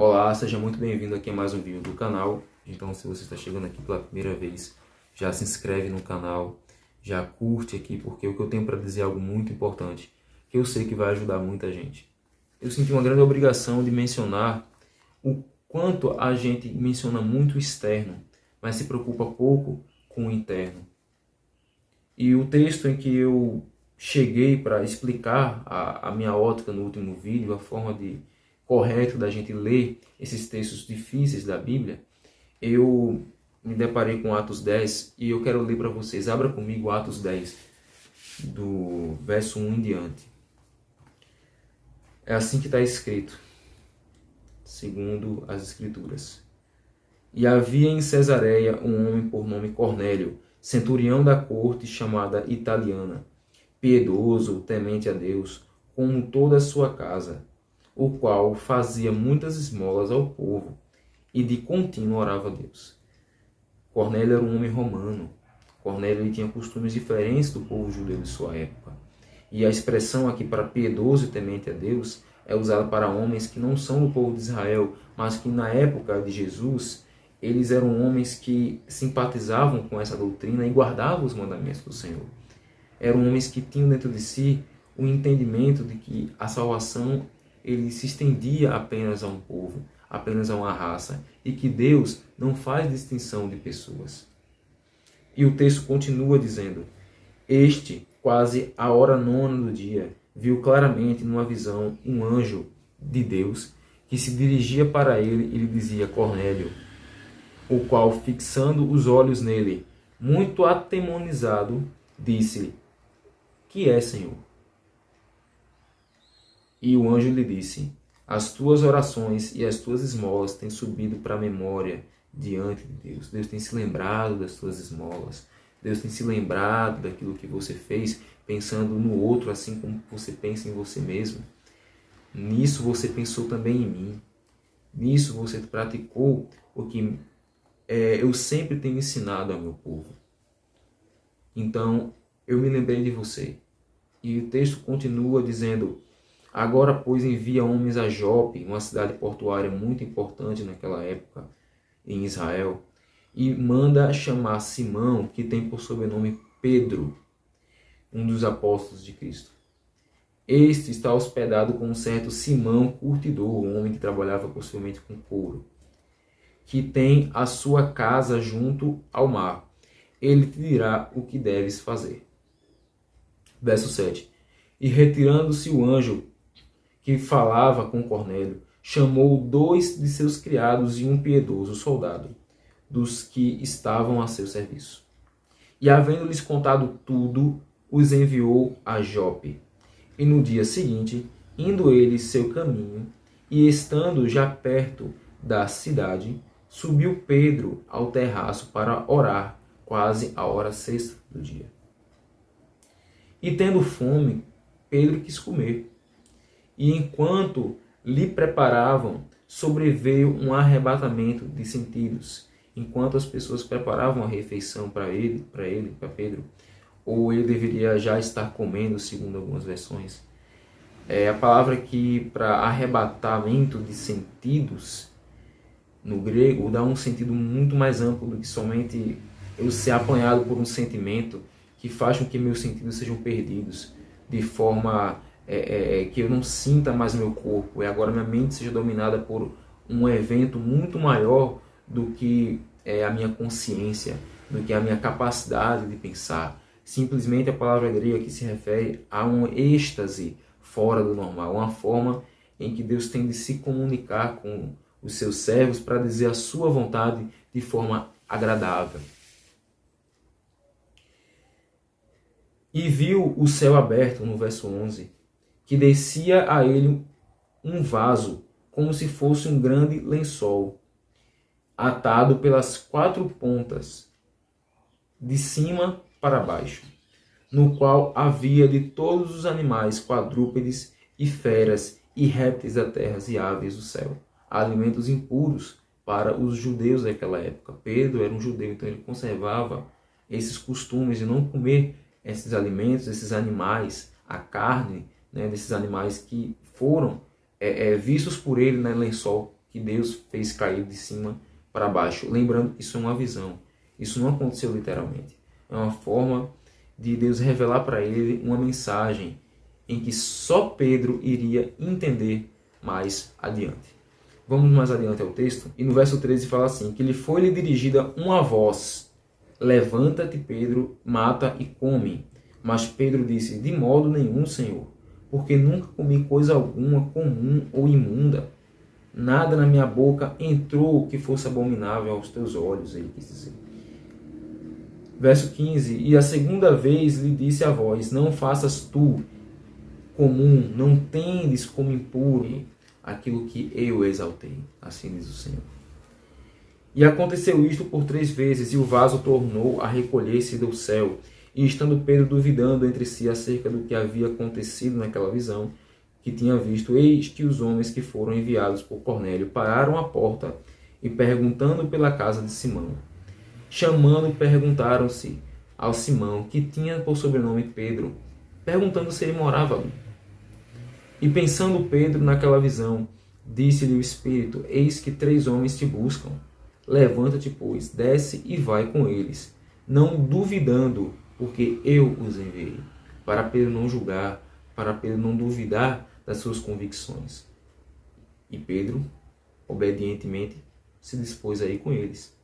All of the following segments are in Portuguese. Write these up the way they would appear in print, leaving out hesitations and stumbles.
Olá, seja muito bem-vindo aqui a mais um vídeo do canal. Então, se você está chegando aqui pela primeira vez, já se inscreve no canal, já curte aqui, porque o que eu tenho para dizer é algo muito importante, que eu sei que vai ajudar muita gente. Eu senti uma grande obrigação de mencionar o quanto a gente menciona muito o externo, mas se preocupa pouco com o interno. E o texto em que eu cheguei para explicar a minha ótica no último vídeo, a forma correta da gente ler esses textos difíceis da Bíblia, eu me deparei com Atos 10 e eu quero ler para vocês. Abra comigo Atos 10, do verso 1 em diante. É assim que está escrito, segundo as Escrituras. E havia em Cesareia um homem por nome Cornélio, centurião da corte chamada Italiana, piedoso, temente a Deus, como toda a sua casa, o qual fazia muitas esmolas ao povo e de contínuo orava a Deus. Cornélio era um homem romano. Cornélio ele tinha costumes diferentes do povo judeu de sua época. E a expressão aqui para piedoso e temente a Deus é usada para homens que não são do povo de Israel, mas que na época de Jesus eles eram homens que simpatizavam com essa doutrina e guardavam os mandamentos do Senhor. Eram homens que tinham dentro de si o entendimento de que a salvação ele se estendia apenas a um povo, apenas a uma raça, e que Deus não faz distinção de pessoas. E o texto continua dizendo: Este, quase à hora nona do dia, viu claramente numa visão um anjo de Deus que se dirigia para ele e lhe dizia: Cornélio, o qual, fixando os olhos nele, muito atemorizado, disse-lhe: Que é, Senhor? E o anjo lhe disse: As tuas orações e as tuas esmolas têm subido para a memória diante de Deus. Deus tem se lembrado das tuas esmolas. Deus tem se lembrado daquilo que você fez, pensando no outro assim como você pensa em você mesmo. Nisso você pensou também em mim. Nisso você praticou o que eu sempre tenho ensinado ao meu povo. Então, eu me lembrei de você. E o texto continua dizendo: Agora, pois, envia homens a Jope, uma cidade portuária muito importante naquela época em Israel, e manda chamar Simão, que tem por sobrenome Pedro, um dos apóstolos de Cristo. Este está hospedado com um certo Simão curtidor, um homem que trabalhava possivelmente com couro, que tem a sua casa junto ao mar. Ele te dirá o que deves fazer. Verso 7. E retirando-se o anjo que falava com Cornélio, chamou 2 de seus criados e um piedoso soldado, dos que estavam a seu serviço. E havendo-lhes contado tudo, os enviou a Jope. E no dia seguinte, indo eles seu caminho, e estando já perto da cidade, subiu Pedro ao terraço para orar, quase à hora sexta do dia. E tendo fome, Pedro quis comer. E enquanto lhe preparavam, sobreveio um arrebatamento de sentidos. Enquanto as pessoas preparavam a refeição para Pedro, ou ele deveria já estar comendo, segundo algumas versões. A palavra aqui para arrebatamento de sentidos, no grego, dá um sentido muito mais amplo do que somente eu ser apanhado por um sentimento que faz com que meus sentidos sejam perdidos, de forma que eu não sinta mais meu corpo, e agora minha mente seja dominada por um evento muito maior do que a minha consciência, do que a minha capacidade de pensar. Simplesmente a palavra grega que se refere a um êxtase fora do normal, uma forma em que Deus tem de se comunicar com os seus servos para dizer a sua vontade de forma agradável. E viu o céu aberto, no verso 11, que descia a ele um vaso, como se fosse um grande lençol, atado pelas 4 pontas, de cima para baixo, no qual havia de todos os animais, quadrúpedes e feras, e répteis da terra e aves do céu, alimentos impuros para os judeus daquela época. Pedro era um judeu, então ele conservava esses costumes de não comer esses alimentos, esses animais, a carne, desses animais que foram vistos por ele no lençol que Deus fez cair de cima para baixo. Lembrando que isso é uma visão. Isso não aconteceu literalmente. É uma forma de Deus revelar para ele uma mensagem em que só Pedro iria entender mais adiante. Vamos mais adiante ao texto. E no verso 13 fala assim, que lhe foi-lhe dirigida uma voz: levanta-te, Pedro, mata e come. Mas Pedro disse, de modo nenhum, Senhor, porque nunca comi coisa alguma comum ou imunda. Nada na minha boca entrou que fosse abominável aos teus olhos, ele quis dizer. Verso 15, e a segunda vez lhe disse a voz, não faças tu comum, não tendes como impuro aquilo que eu exaltei. Assim diz o Senhor. E aconteceu isto por 3 vezes, e o vaso tornou a recolher-se do céu. E estando Pedro duvidando entre si acerca do que havia acontecido naquela visão que tinha visto, eis que os homens que foram enviados por Cornélio pararam à porta e perguntando pela casa de Simão. Chamando, perguntaram-se ao Simão, que tinha por sobrenome Pedro, perguntando se ele morava ali. E pensando Pedro naquela visão, disse-lhe o Espírito, eis que 3 homens te buscam. Levanta-te, pois, desce e vai com eles, não duvidando, porque eu os enviei. Para Pedro não julgar, para Pedro não duvidar das suas convicções. E Pedro, obedientemente, se dispôs a ir com eles.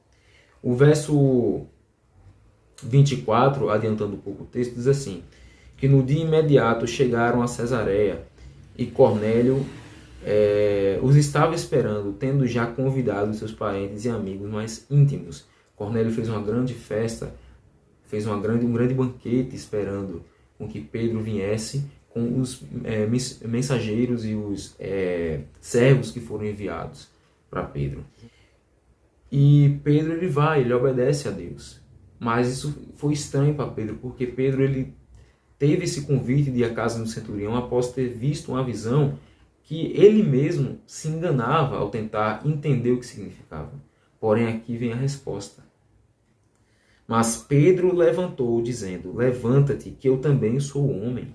O verso 24, adiantando um pouco o texto, diz assim, que no dia imediato chegaram a Cesareia, e Cornélio os estava esperando, tendo já convidado seus parentes e amigos mais íntimos. Cornélio fez uma grande festa, fez um grande banquete esperando com que Pedro viesse com os mensageiros e os servos que foram enviados para Pedro. E Pedro ele obedece a Deus. Mas isso foi estranho para Pedro, porque Pedro ele teve esse convite de ir à casa do centurião após ter visto uma visão que ele mesmo se enganava ao tentar entender o que significava. Porém, aqui vem a resposta. Mas Pedro levantou, dizendo, levanta-te, que eu também sou homem.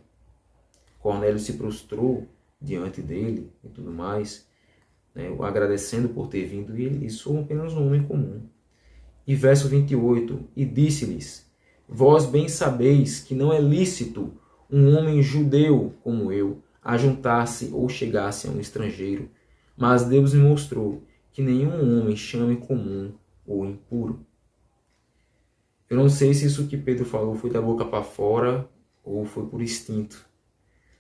Cornélio se prostrou diante dele e tudo mais, o agradecendo por ter vindo, e ele disse, sou apenas um homem comum. E verso 28, e disse-lhes, vós bem sabeis que não é lícito um homem judeu como eu ajuntar-se ou chegar-se a um estrangeiro, mas Deus me mostrou que nenhum homem chame comum ou impuro. Eu não sei se isso que Pedro falou foi da boca para fora ou foi por instinto,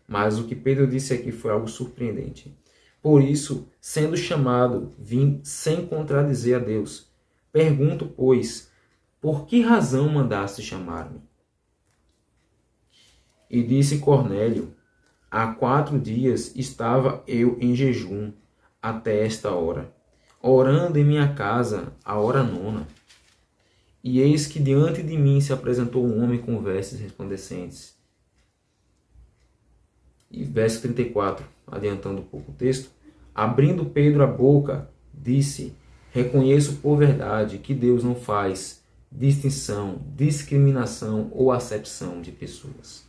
mas o que Pedro disse aqui foi algo surpreendente. Por isso, sendo chamado, vim sem contradizer a Deus. Pergunto, pois, por que razão mandaste chamar-me? E disse Cornélio, há 4 dias estava eu em jejum até esta hora, orando em minha casa a hora 9. E eis que diante de mim se apresentou um homem com vestes resplandecentes. E verso 34, adiantando um pouco o texto, abrindo Pedro a boca, disse, reconheço por verdade que Deus não faz distinção, discriminação ou acepção de pessoas,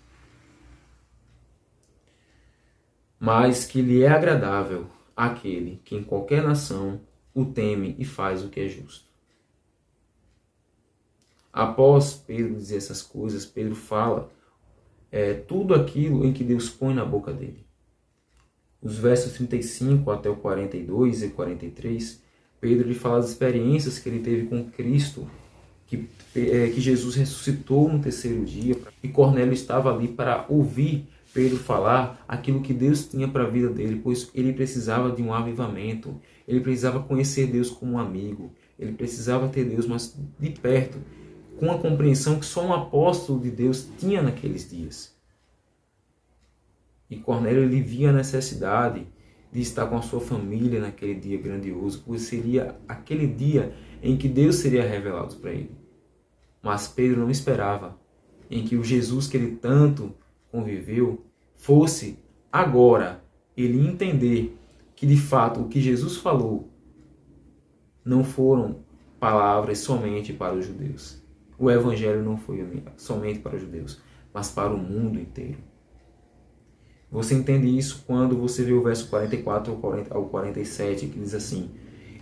mas que lhe é agradável aquele que em qualquer nação o teme e faz o que é justo. Após Pedro dizer essas coisas, Pedro fala tudo aquilo em que Deus põe na boca dele. Os versos 35 até o 42 e 43, Pedro lhe fala das experiências que ele teve com Cristo, que Jesus ressuscitou no 3º dia, e Cornélio estava ali para ouvir Pedro falar aquilo que Deus tinha para a vida dele, pois ele precisava de um avivamento, ele precisava conhecer Deus como um amigo, ele precisava ter Deus mais de perto, com a compreensão que só um apóstolo de Deus tinha naqueles dias. E Cornélio ele via a necessidade de estar com a sua família naquele dia grandioso, pois seria aquele dia em que Deus seria revelado para ele. Mas Pedro não esperava em que o Jesus que ele tanto conviveu fosse agora ele entender que de fato o que Jesus falou não foram palavras somente para os judeus. O evangelho não foi somente para os judeus, mas para o mundo inteiro. Você entende isso quando você vê o verso 44 ao 47, que diz assim: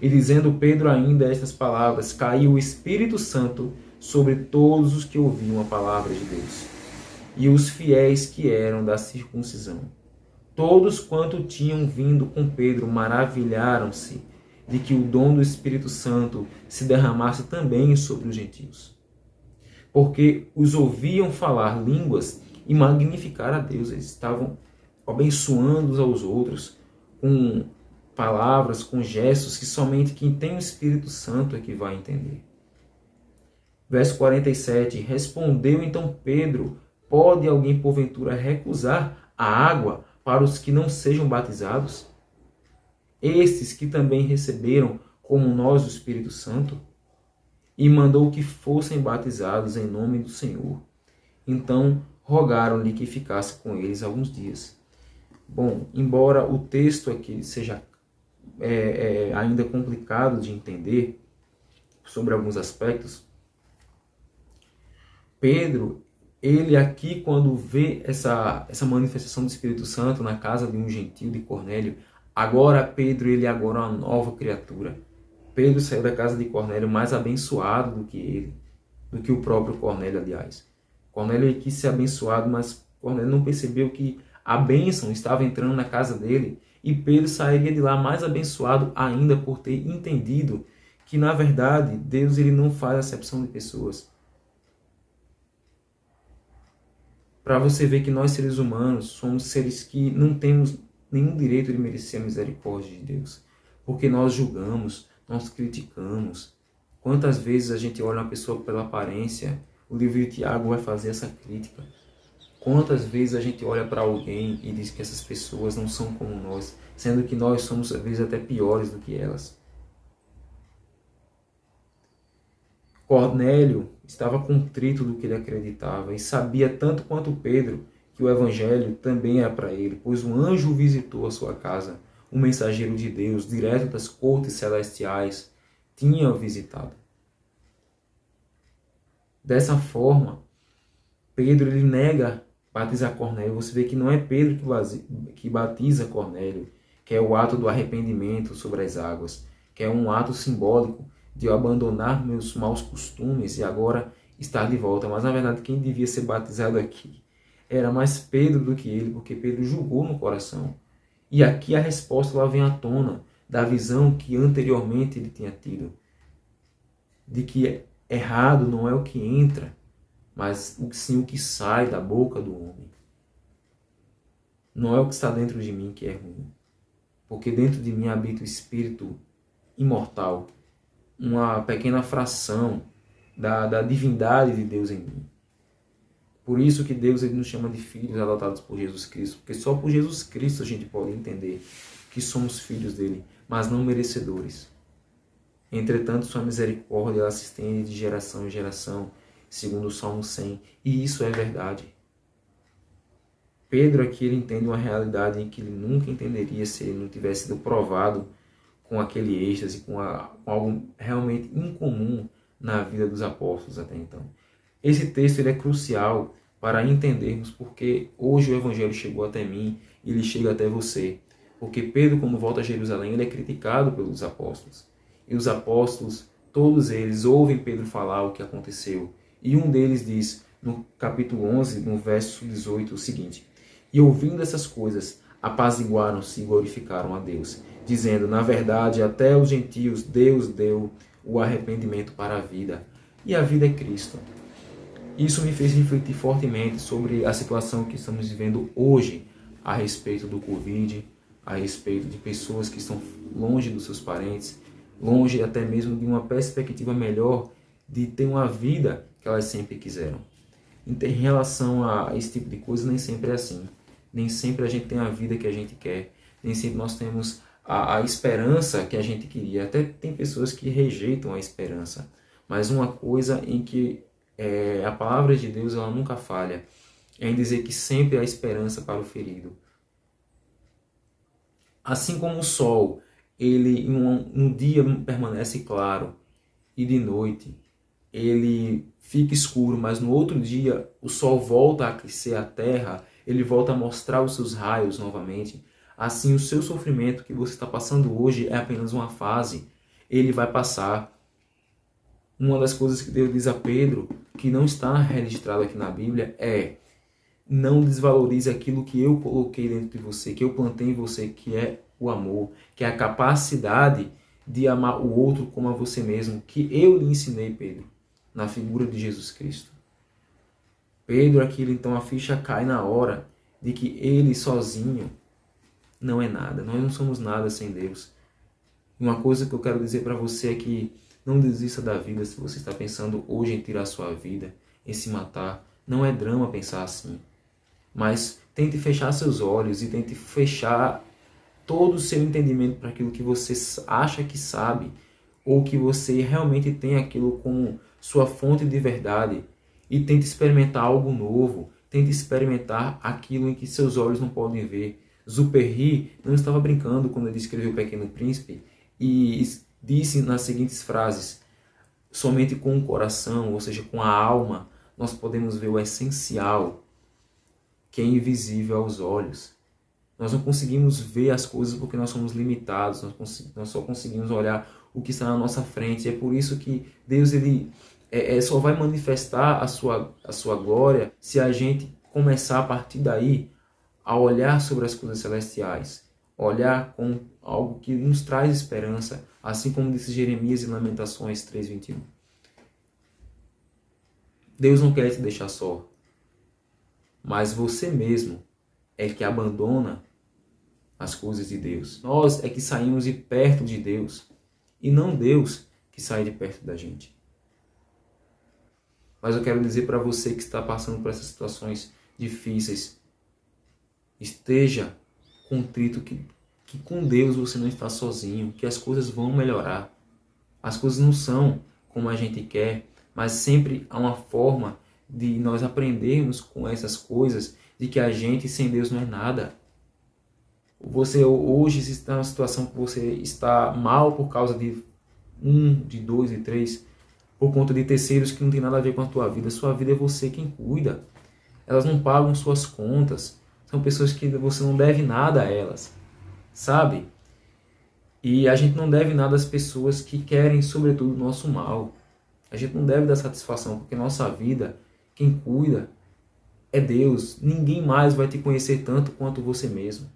E dizendo Pedro ainda estas palavras, caiu o Espírito Santo sobre todos os que ouviam a palavra de Deus, e os fiéis que eram da circuncisão. Todos quanto tinham vindo com Pedro maravilharam-se de que o dom do Espírito Santo se derramasse também sobre os gentios, porque os ouviam falar línguas e magnificar a Deus. Eles estavam abençoando uns aos outros com palavras, com gestos que somente quem tem o Espírito Santo é que vai entender. Verso 47, respondeu então Pedro, pode alguém porventura recusar a água para os que não sejam batizados? Estes que também receberam, como nós, o Espírito Santo? E mandou que fossem batizados em nome do Senhor. Então rogaram-lhe que ficasse com eles alguns dias. Bom, embora o texto aqui seja ainda complicado de entender sobre alguns aspectos, Pedro, ele aqui, quando vê essa manifestação do Espírito Santo na casa de um gentio, de Cornélio, agora Pedro, ele agora é uma nova criatura. Pedro saiu da casa de Cornélio mais abençoado do que ele, do que o próprio Cornélio, aliás. Cornélio ele quis ser abençoado, mas Cornélio não percebeu que a bênção estava entrando na casa dele, e Pedro sairia de lá mais abençoado ainda por ter entendido que, na verdade, Deus ele não faz acepção de pessoas. Para você ver que nós, seres humanos, somos seres que não temos nenhum direito de merecer a misericórdia de Deus. Porque nós julgamos, nós criticamos. Quantas vezes a gente olha uma pessoa pela aparência? O livro de Tiago vai fazer essa crítica. Quantas vezes a gente olha para alguém e diz que essas pessoas não são como nós, sendo que nós somos, às vezes, até piores do que elas. Cornélio estava contrito do que ele acreditava e sabia tanto quanto Pedro que o evangelho também era para ele, pois um anjo visitou a sua casa, um mensageiro de Deus, direto das cortes celestiais, tinha visitado. Dessa forma, Pedro ele nega batizar Cornélio. Você vê que não é Pedro que batiza Cornélio, que é o ato do arrependimento sobre as águas, que é um ato simbólico de eu abandonar meus maus costumes e agora estar de volta. Mas, na verdade, quem devia ser batizado aqui era mais Pedro do que ele, porque Pedro julgou no coração. E aqui a resposta lá vem à tona da visão que anteriormente ele tinha tido, de que errado não é o que entra, mas sim o que sai da boca do homem. Não é o que está dentro de mim que é ruim, porque dentro de mim habita o Espírito imortal, uma pequena fração da divindade de Deus em mim. Por isso que Deus ele nos chama de filhos adotados por Jesus Cristo, porque só por Jesus Cristo a gente pode entender que somos filhos dele, mas não merecedores. Entretanto, sua misericórdia ela se estende de geração em geração, segundo o Salmo 100, e isso é verdade. Pedro aqui ele entende uma realidade em que ele nunca entenderia se ele não tivesse sido provado com aquele êxtase, com algo realmente incomum na vida dos apóstolos até então. Esse texto ele é crucial para entendermos porque hoje o Evangelho chegou até mim e ele chega até você. Porque Pedro, quando volta a Jerusalém, ele é criticado pelos apóstolos. E os apóstolos, todos eles, ouvem Pedro falar o que aconteceu. E um deles diz, no capítulo 11, no verso 18, o seguinte: E ouvindo essas coisas, apaziguaram-se e glorificaram a Deus, dizendo, na verdade, até os gentios Deus deu o arrependimento para a vida. E a vida é Cristo. Isso me fez refletir fortemente sobre a situação que estamos vivendo hoje a respeito do Covid, a respeito de pessoas que estão longe dos seus parentes, longe até mesmo de uma perspectiva melhor de ter uma vida que elas sempre quiseram. Em relação a esse tipo de coisa, nem sempre é assim. Nem sempre a gente tem a vida que a gente quer. Nem sempre nós temos a esperança que a gente queria. Até tem pessoas que rejeitam a esperança. Mas uma coisa em que a palavra de Deus ela nunca falha é em dizer que sempre há esperança para o ferido. Assim como o sol, ele no dia permanece claro e de noite ele fica escuro, mas no outro dia o sol volta a aquecer a terra, ele volta a mostrar os seus raios novamente. Assim, o seu sofrimento que você está passando hoje é apenas uma fase. Ele vai passar. Uma das coisas que Deus diz a Pedro, que não está registrado aqui na Bíblia, é: não desvalorize aquilo que eu coloquei dentro de você, que eu plantei em você, que é o amor, que é a capacidade de amar o outro como a você mesmo, que eu lhe ensinei, Pedro, na figura de Jesus Cristo. Pedro, aquilo, então a ficha cai na hora de que ele sozinho não é nada. Nós não somos nada sem Deus. E uma coisa que eu quero dizer para você é que não desista da vida se você está pensando hoje em tirar sua vida, em se matar. Não é drama pensar assim. Mas tente fechar seus olhos e tente fechar todo o seu entendimento para aquilo que você acha que sabe, ou que você realmente tem aquilo como sua fonte de verdade, e tente experimentar algo novo, tente experimentar aquilo em que seus olhos não podem ver. Exupéry não estava brincando quando ele escreveu O Pequeno Príncipe e disse nas seguintes frases: somente com o coração, ou seja, com a alma, nós podemos ver o essencial, que é invisível aos olhos. Nós não conseguimos ver as coisas porque nós somos limitados, nós só conseguimos olhar o que está na nossa frente. É por isso que Deus só vai manifestar a sua glória se a gente começar a partir daí a olhar sobre as coisas celestiais, olhar com algo que nos traz esperança, assim como disse Jeremias em Lamentações 3:21. Deus não quer te deixar só, mas você mesmo é que abandona as coisas de Deus. Nós é que saímos de perto de Deus e não Deus que sai de perto da gente. Mas eu quero dizer para você que está passando por essas situações difíceis, esteja contrito que com Deus você não está sozinho, que as coisas vão melhorar. As coisas não são como a gente quer, mas sempre há uma forma de nós aprendermos com essas coisas, de que a gente sem Deus não é nada. Você hoje está numa situação que você está mal por causa de de dois, de três, por conta de terceiros que não tem nada a ver com a tua vida. Sua vida é você quem cuida. Elas não pagam suas contas. São pessoas que você não deve nada a elas, sabe? E a gente não deve nada às pessoas que querem, sobretudo, o nosso mal. A gente não deve dar satisfação, porque nossa vida, quem cuida é Deus. Ninguém mais vai te conhecer tanto quanto você mesmo.